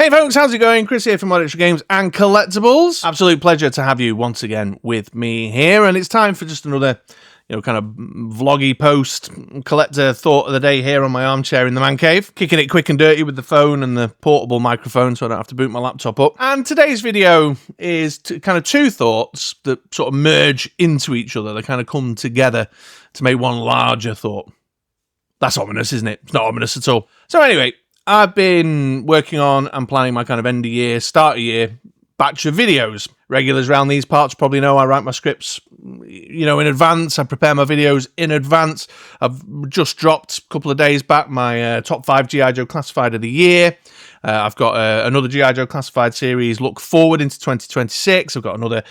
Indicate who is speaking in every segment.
Speaker 1: Hey folks, how's it going? Chris here from MoDXtra Games and Collectibles. Absolute pleasure to have you once again with me here, and it's time for just another, kind of vloggy post collector thought of the day here on my armchair in the man cave. Kicking it quick and dirty with the phone and the portable microphone so I don't have to boot my laptop up. And today's video is kind of two thoughts that sort of merge into each other. They kind of come together to make one larger thought. That's ominous, isn't it? It's not ominous at all. So anyway, I've been working on and planning my kind of end of year, start of year batch of videos. Regulars around these parts probably know I write my scripts, in advance. I prepare my videos in advance. I've just dropped a couple of days back my top 5 G.I. Joe Classified of the year. I've got another G.I. Joe Classified series look forward into 2026. I've got another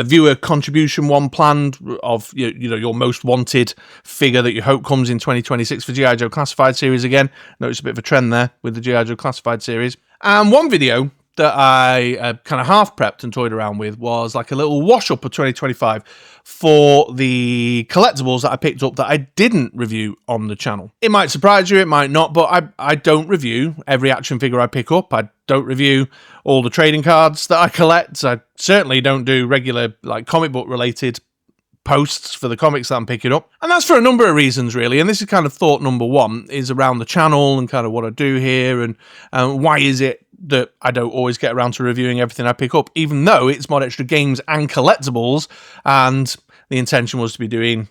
Speaker 1: viewer contribution one planned of your most wanted figure that you hope comes in 2026 for G.I. Joe Classified series again. Notice a bit of a trend there with the G.I. Joe Classified series. And one video that I kind of half prepped and toyed around with was like a little wash up of 2025 for the collectibles that I picked up that I didn't review on the channel. It might surprise you, it might not, but I don't review every action figure I pick up. I don't review all the trading cards that I collect. I certainly don't do regular like comic book related posts for the comics that I'm picking up. And that's for a number of reasons, really. And this is kind of thought number one, is around the channel and kind of what I do here and why is it that I don't always get around to reviewing everything I pick up, even though it's MoDXtra Games and Collectibles, and the intention was to be doing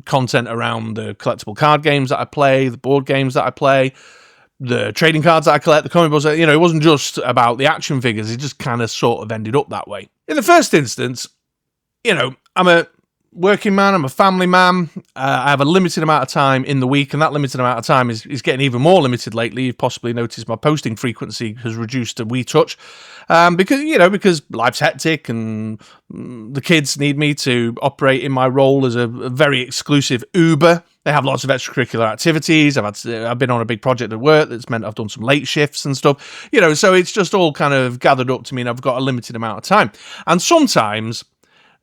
Speaker 1: content around the collectible card games that I play, the board games that I play, the trading cards that I collect, the comic books. It wasn't just about the action figures. It just kind of sort of ended up that way. In the first instance, I'm a working man, I'm a family man, I have a limited amount of time in the week, and that limited amount of time is getting even more limited lately. You've possibly noticed my posting frequency has reduced a wee touch, because life's hectic and the kids need me to operate in my role as a very exclusive Uber. They have lots of extracurricular activities. I've been on a big project at work that's meant I've done some late shifts and stuff, so it's just all kind of gathered up to mean I've got a limited amount of time. And sometimes,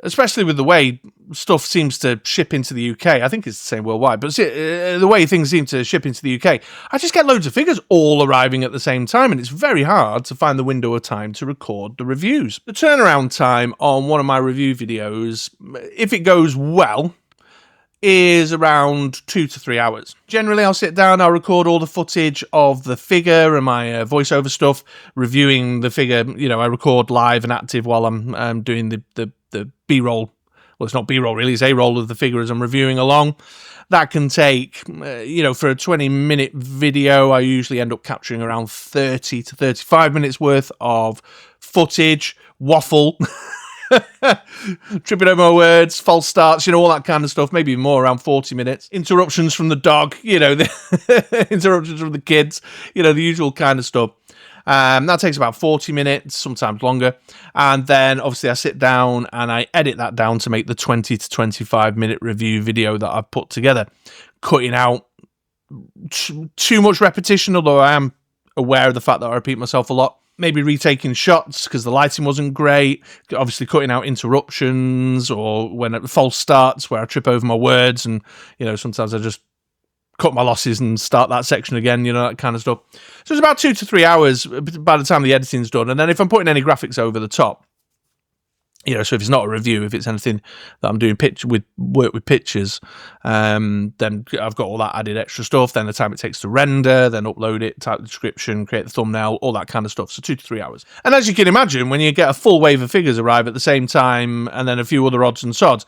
Speaker 1: especially with the way stuff seems to ship into the UK, I think it's the same worldwide, but the way things seem to ship into the UK, I just get loads of figures all arriving at the same time, and it's very hard to find the window of time to record the reviews. The turnaround time on one of my review videos, if it goes well, is around 2 to 3 hours. Generally, I'll sit down, I'll record all the footage of the figure and my voiceover stuff, reviewing the figure. I record live and active while I'm doing the B-roll. Well, it's not B-roll really, it's A-roll of the figure as I'm reviewing along. That can take, for a 20-minute video, I usually end up capturing around 30 to 35 minutes worth of footage, waffle, tripping over my words, false starts, all that kind of stuff, maybe more, around 40 minutes. Interruptions from the dog, the interruptions from the kids, the usual kind of stuff. That takes about 40 minutes, sometimes longer. And then obviously I sit down and I edit that down to make the 20 to 25 minute review video that I've put together, cutting out too much repetition, although I am aware of the fact that I repeat myself a lot. Maybe retaking shots because the lighting wasn't great. Obviously cutting out interruptions or when false starts where I trip over my words and, sometimes I just cut my losses and start that section again, that kind of stuff. So it's about 2 to 3 hours by the time the editing's done. And then if I'm putting any graphics over the top, so if it's not a review, if it's anything that I'm doing work with pictures, then I've got all that added extra stuff, then the time it takes to render, then upload it, type the description, create the thumbnail, all that kind of stuff. So 2 to 3 hours. And as you can imagine, when you get a full wave of figures arrive at the same time and then a few other odds and sods,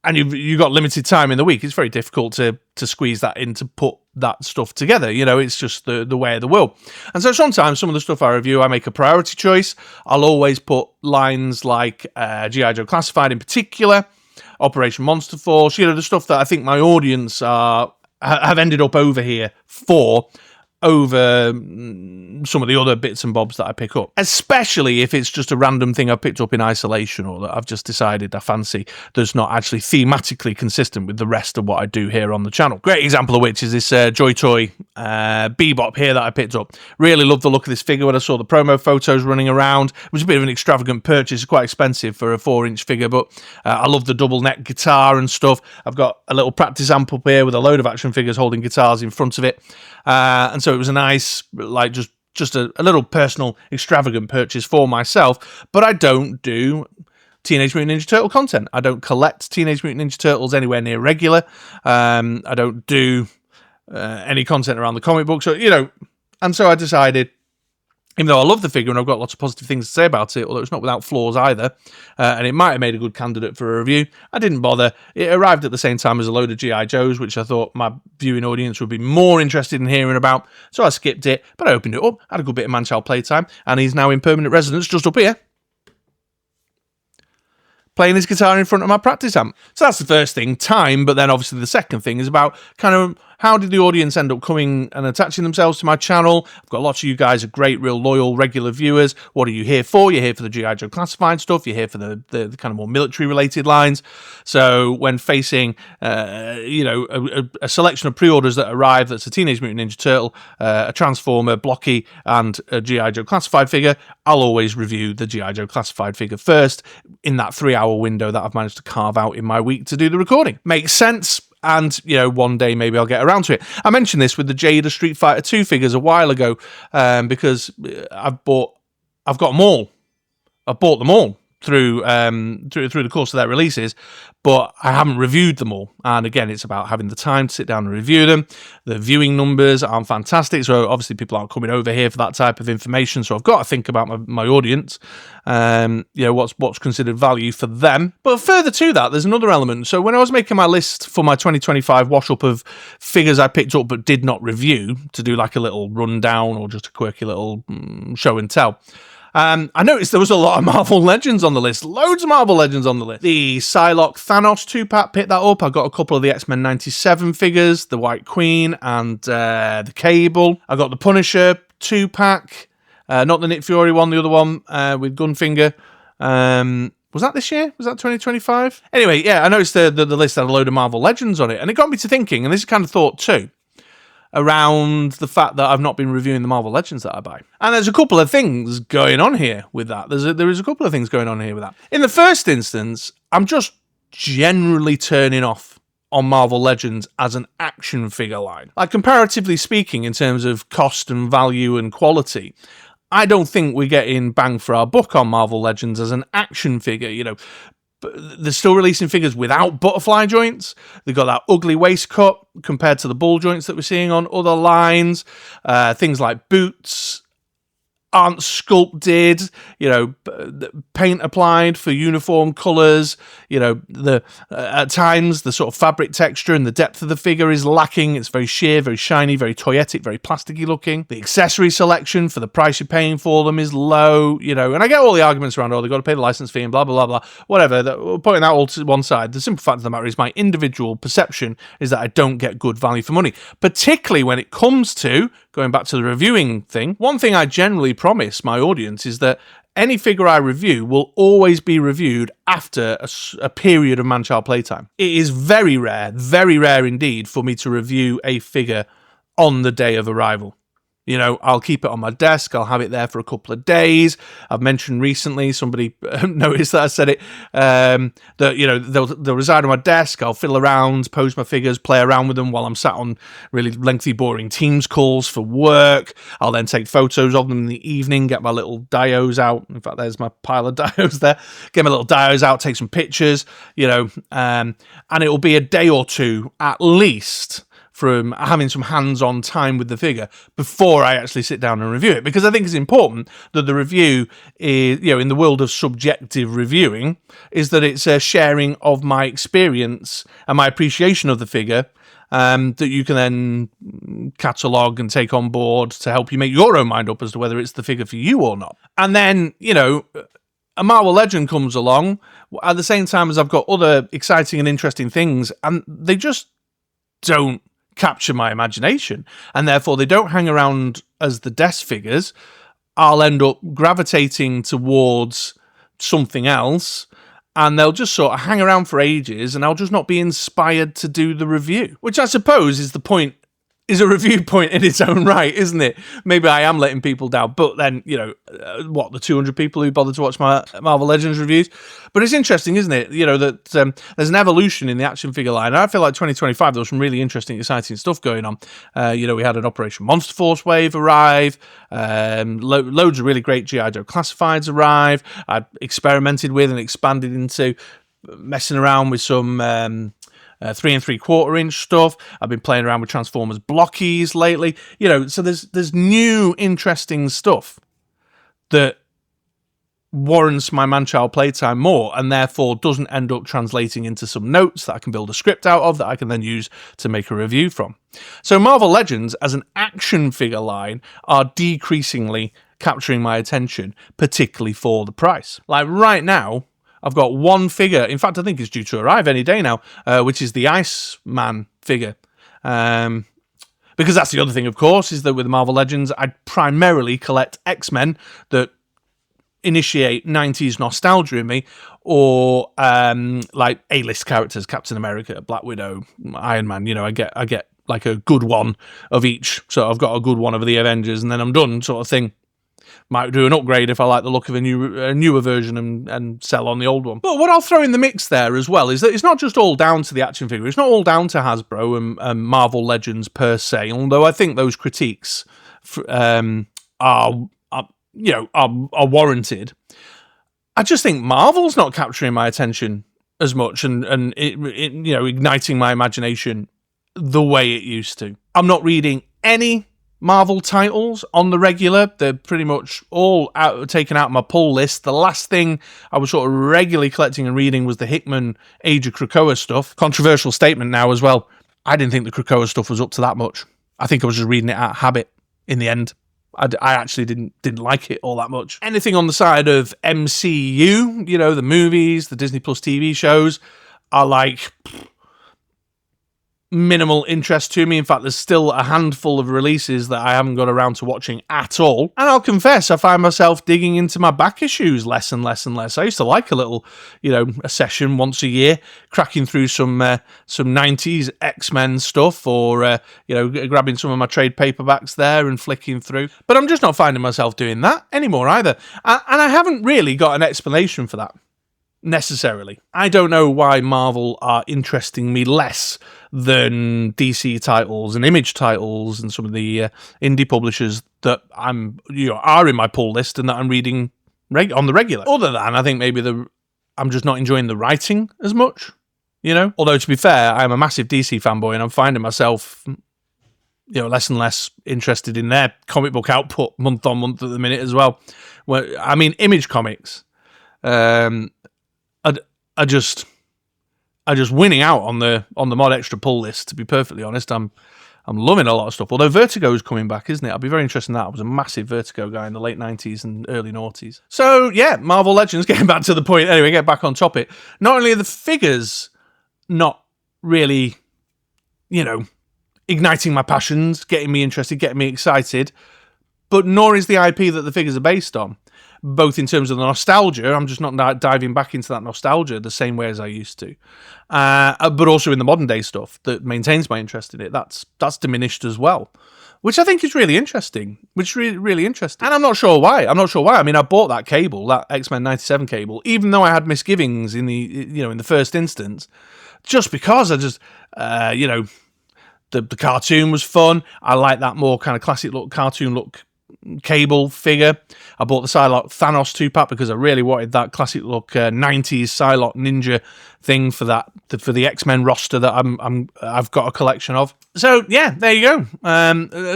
Speaker 1: and you've got limited time in the week, it's very difficult to squeeze that in to put that stuff together. It's just the way of the world. And so sometimes some of the stuff I review, I make a priority choice. I'll always put lines like G.I. Joe Classified in particular, Operation Monster Force, the stuff that I think my audience have ended up over here for, over some of the other bits and bobs that I pick up, especially if it's just a random thing I've picked up in isolation or that I've just decided I fancy that's not actually thematically consistent with the rest of what I do here on the channel. Great example of which is this Joy Toy Bebop here that I picked up. Really loved the look of this figure when I saw the promo photos running around. It was a bit of an extravagant purchase, quite expensive for a 4-inch figure, but I love the double neck guitar and stuff. I've got a little practice amp up here with a load of action figures holding guitars in front of it. And so it was a nice, just just a little personal extravagant purchase for myself, but I don't do Teenage Mutant Ninja Turtle content. I don't collect Teenage Mutant Ninja Turtles anywhere near regular. I don't do any content around the comic books, and so I decided, even though I love the figure and I've got lots of positive things to say about it, although it's not without flaws either, and it might have made a good candidate for a review, I didn't bother. It arrived at the same time as a load of G.I. Joes, which I thought my viewing audience would be more interested in hearing about, so I skipped it, but I opened it up, had a good bit of man-child playtime, and he's now in permanent residence just up here, playing his guitar in front of my practice amp. So that's the first thing, time, but then obviously the second thing is about kind of how did the audience end up coming and attaching themselves to my channel? I've got lots of you guys are great, real loyal, regular viewers. What are you here for? You're here for the G.I. Joe classified stuff. You're here for the kind of more military-related lines. So when facing, a selection of pre-orders that arrive that's a Teenage Mutant Ninja Turtle, a Transformer, Blocky, and a G.I. Joe classified figure, I'll always review the G.I. Joe classified figure first in that 3-hour window that I've managed to carve out in my week to do the recording. Makes sense. And, one day maybe I'll get around to it. I mentioned this with the Jada Street Fighter 2 figures a while ago, because I've got them all. I've bought them all through the course of their releases, but I haven't reviewed them all. And again, it's about having the time to sit down and review them. The viewing numbers aren't fantastic, so obviously people aren't coming over here for that type of information. So I've got to think about my audience, what's considered value for them. But further to that, there's another element. So when I was making my list for my 2025 wash up of figures I picked up but did not review, to do like a little rundown or just a quirky little show and tell, I noticed there was a lot of Marvel Legends on the list. Loads of Marvel Legends on the list. The Psylocke Thanos 2-pack, picked that up. I got a couple of the X-Men 97 figures, the White Queen and the Cable. I got the Punisher 2-pack, not the Nick Fury one, the other one with Gunfinger. Was that this year? Was that 2025? Anyway, yeah, I noticed the list had a load of Marvel Legends on it, and it got me to thinking, and this is kind of thought too, around the fact that I've not been reviewing the Marvel Legends that I buy. And there's a couple of things going on here with that. There is a couple of things going on here with that. In the first instance, I'm just generally turning off on Marvel Legends as an action figure line. Like, comparatively speaking, in terms of cost and value and quality, I don't think we're getting bang for our buck on Marvel Legends as an action figure, They're still releasing figures without butterfly joints. They've got that ugly waist cut compared to the ball joints that we're seeing on other lines. Things like boots aren't sculpted, paint applied for uniform colours. At times the sort of fabric texture and the depth of the figure is lacking. It's very sheer, very shiny, very toyetic, very plasticky looking. The accessory selection for the price you're paying for them is low, and I get all the arguments around, they've got to pay the license fee and blah, blah, blah, blah, whatever. Putting that all to one side, the simple fact of the matter is my individual perception is that I don't get good value for money, particularly when it comes to, going back to the reviewing thing, one thing I generally promise my audience is that any figure I review will always be reviewed after a period of man-child playtime. It is very rare indeed, for me to review a figure on the day of arrival. I'll keep it on my desk. I'll have it there for a couple of days. I've mentioned recently, somebody noticed that I said it, that, they'll reside on my desk. I'll fiddle around, pose my figures, play around with them while I'm sat on really lengthy, boring Teams calls for work. I'll then take photos of them in the evening, get my little dios out. In fact, there's my pile of dios there. Get my little dios out, take some pictures, and it'll be a day or two at least from having some hands-on time with the figure before I actually sit down and review it. Because I think it's important that the review is, in the world of subjective reviewing, is that it's a sharing of my experience and my appreciation of the figure, that you can then catalogue and take on board to help you make your own mind up as to whether it's the figure for you or not. And then, a Marvel Legend comes along at the same time as I've got other exciting and interesting things, and they just don't capture my imagination, and therefore they don't hang around as the desk figures. I'll end up gravitating towards something else, and they'll just sort of hang around for ages, and I'll just not be inspired to do the review, which I suppose is the point is a review point in its own right, isn't it? Maybe I am letting people down, but then, you know, the 200 people who bothered to watch my Marvel Legends reviews. But it's interesting, isn't it? You know, that there's an evolution in the action figure line. And I feel like 2025, there was some really interesting, exciting stuff going on. You know, we had an Operation Monster Force wave arrive, loads of really great G.I. Joe Classifieds arrive. I experimented with and expanded into messing around with some 3 3/4 inch stuff. I've been playing around with Transformers blockies lately. You know, so there's new interesting stuff that warrants my man-child playtime more, and therefore doesn't end up translating into some notes that I can build a script out of that I can then use to make a review from. So Marvel Legends as an action figure line are decreasingly capturing my attention, particularly for the price. Like right now, I've got one figure, in fact I think it's due to arrive any day now, which is the Iceman figure. Because that's the other thing, of course, is that with Marvel Legends, I primarily collect X-Men that initiate 90s nostalgia in me, or like A-list characters, Captain America, Black Widow, Iron Man. You know, I get like a good one of each. So I've got a good one of the Avengers, and then I'm done, sort of thing. Might do an upgrade if I like the look of a newer version and sell on the old one. But what I'll throw in the mix there as well is that it's not just all down to the action figure. It's not all down to Hasbro and Marvel Legends per se, although I think those critiques are warranted. I just think Marvel's not capturing my attention as much and it you know, igniting my imagination the way it used to. I'm not reading any Marvel titles on the regular. They're pretty much all taken out of my pull list. The last thing I was sort of regularly collecting and reading was the Hickman Age of Krakoa stuff. Controversial statement now as well. I didn't think the Krakoa stuff was up to that much. I think I was just reading it out of habit in the end. I actually didn't like it all that much. Anything on the side of MCU, you know, the movies, the Disney Plus TV shows, are like minimal interest to me. In fact, there's still a handful of releases that I haven't got around to watching at all. And I'll confess, I find myself digging into my back issues less and less and less. I used to like a little, you know, a session once a year, cracking through some 90s X-Men stuff, or, you know, grabbing some of my trade paperbacks there and flicking through. But I'm just not finding myself doing that anymore either. And I haven't really got an explanation for that, necessarily. I don't know why Marvel are interesting me less than DC titles and Image titles and some of the indie publishers that are in my pull list and that I'm reading on the regular. Other than, I think maybe I'm just not enjoying the writing as much, you know? Although, to be fair, I'm a massive DC fanboy and I'm finding myself, you know, less and less interested in their comic book output month on month at the minute as well. I mean, Image comics are just winning out on the MoDXtra pull list. To be perfectly honest, I'm loving a lot of stuff. Although Vertigo's coming back, isn't it? I'll be very interested in that. I was a massive Vertigo guy in the late 90s and early noughties. So yeah, Marvel Legends, getting back to the point. Anyway, get back on topic. Not only are the figures not really, you know, igniting my passions, getting me interested, getting me excited, but nor is the IP that the figures are based on. Both in terms of the nostalgia, I'm just not diving back into that nostalgia the same way as I used to, but also in the modern day stuff that maintains my interest in it. That's diminished as well, which I think is really interesting. Really interesting, and I'm not sure why. I mean, I bought that cable, that X-Men '97 cable, even though I had misgivings in the first instance, just because the cartoon was fun. I like that more kind of classic look, cartoon look cable figure. I bought the Psylocke Thanos 2-pack because I really wanted that classic look 90s Psylocke Ninja thing for the X-Men roster that I've got a collection of. So yeah, there you go.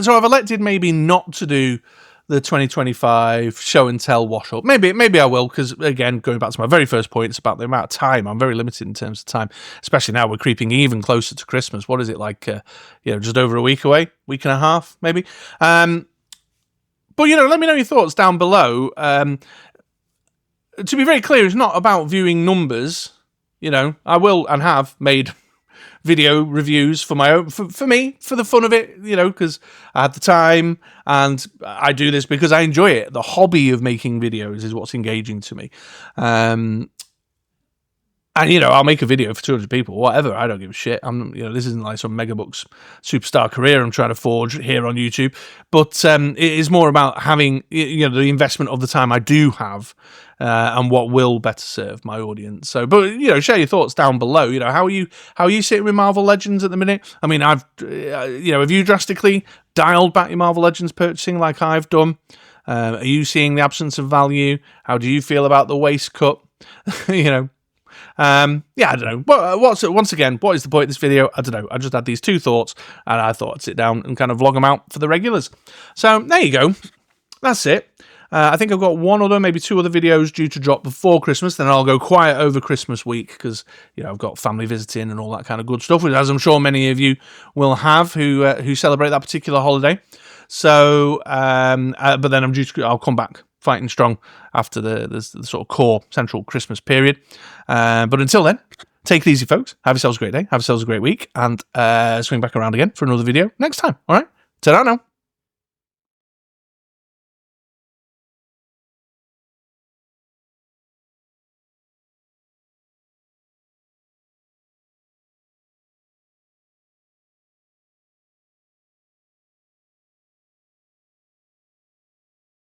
Speaker 1: So I've elected maybe not to do the 2025 show and tell wash up. Maybe I will, because again, going back to my very first point, it's about the amount of time. I'm very limited in terms of time, especially now we're creeping even closer to Christmas. What is it, like just over a week away, week and a half maybe. But, let me know your thoughts down below. To be very clear, it's not about viewing numbers. I will and have made video reviews for my own, for me, for the fun of it, because I had the time, and I do this because I enjoy it. The hobby of making videos is what's engaging to me. And, you know, I'll make a video for 200 people, whatever. I don't give a shit. This isn't like some Megabucks superstar career I'm trying to forge here on YouTube. But it is more about having, you know, the investment of the time I do have and what will better serve my audience. So, but, you know, share your thoughts down below. You know, how are you sitting with Marvel Legends at the minute? I mean, have you drastically dialed back your Marvel Legends purchasing like I've done? Are you seeing the absence of value? How do you feel about the waist cut? You know. I don't know. Once again, what is the point of this video? I don't know. I just had these two thoughts, and I thought I'd sit down and kind of vlog them out for the regulars. So there you go. That's it. I think I've got maybe two other videos due to drop before Christmas. Then I'll go quiet over Christmas week because, you know, I've got family visiting and all that kind of good stuff, as I'm sure many of you will have who celebrate that particular holiday. So, but then I'll come back fighting strong after the sort of core central Christmas period. But until then, take it easy, folks. Have yourselves a great day. Have yourselves a great week. And swing back around again for another video next time. All right? Ta-ra now.